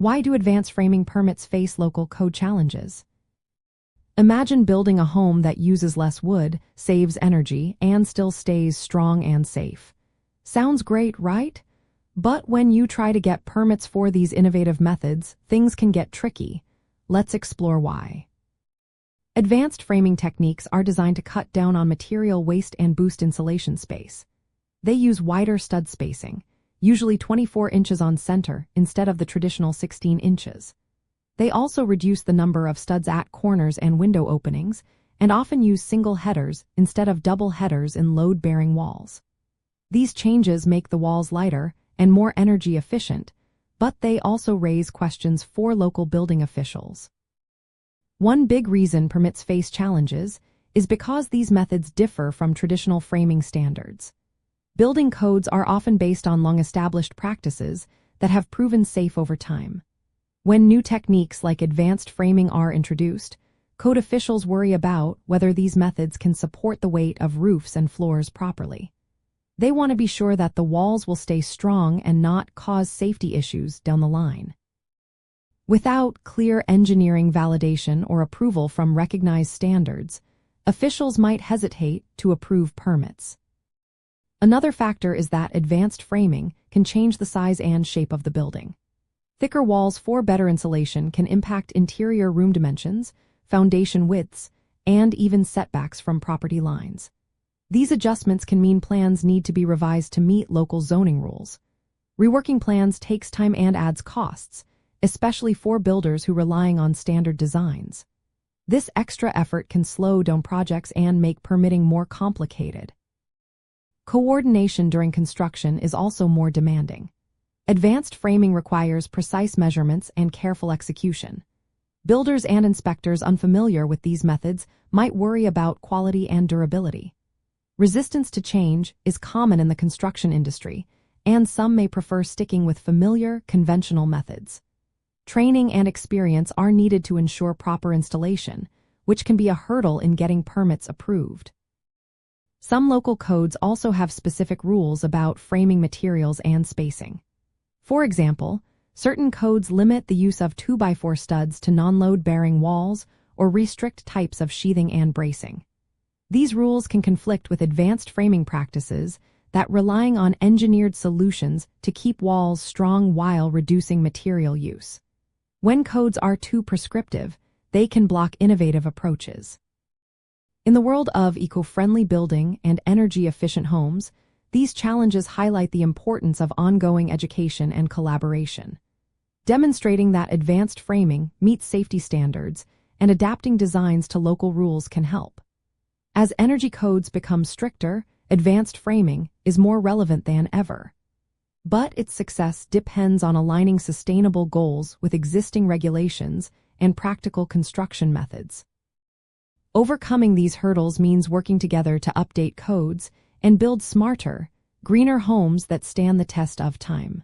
Why do advanced framing permits face local code challenges? Imagine building a home that uses less wood, saves energy, and still stays strong and safe. Sounds great, right? But when you try to get permits for these innovative methods, things can get tricky. Let's explore why. Advanced framing techniques are designed to cut down on material waste and boost insulation space. They use wider stud spacing, usually 24 inches on center instead of the traditional 16 inches. They also reduce the number of studs at corners and window openings, and often use single headers instead of double headers in load-bearing walls. These changes make the walls lighter and more energy efficient, but they also raise questions for local building officials. One big reason permits face challenges is because these methods differ from traditional framing standards. Building codes are often based on long-established practices that have proven safe over time. When new techniques like advanced framing are introduced, code officials worry about whether these methods can support the weight of roofs and floors properly. They want to be sure that the walls will stay strong and not cause safety issues down the line. Without clear engineering validation or approval from recognized standards, officials might hesitate to approve permits. Another factor is that advanced framing can change the size and shape of the building. Thicker walls for better insulation can impact interior room dimensions, foundation widths, and even setbacks from property lines. These adjustments can mean plans need to be revised to meet local zoning rules. Reworking plans takes time and adds costs, especially for builders who are relying on standard designs. This extra effort can slow down projects and make permitting more complicated. Coordination during construction is also more demanding. Advanced framing requires precise measurements and careful execution. Builders and inspectors unfamiliar with these methods might worry about quality and durability. Resistance to change is common in the construction industry, and some may prefer sticking with familiar, conventional methods. Training and experience are needed to ensure proper installation, which can be a hurdle in getting permits approved. Some local codes also have specific rules about framing materials and spacing. For example, certain codes limit the use of 2x4 studs to non-load-bearing walls or restrict types of sheathing and bracing. These rules can conflict with advanced framing practices that relying on engineered solutions to keep walls strong while reducing material use. When codes are too prescriptive, they can block innovative approaches. In the world of eco-friendly building and energy-efficient homes, these challenges highlight the importance of ongoing education and collaboration. Demonstrating that advanced framing meets safety standards and adapting designs to local rules can help. As energy codes become stricter, advanced framing is more relevant than ever. But its success depends on aligning sustainable goals with existing regulations and practical construction methods. Overcoming these hurdles means working together to update codes and build smarter, greener homes that stand the test of time.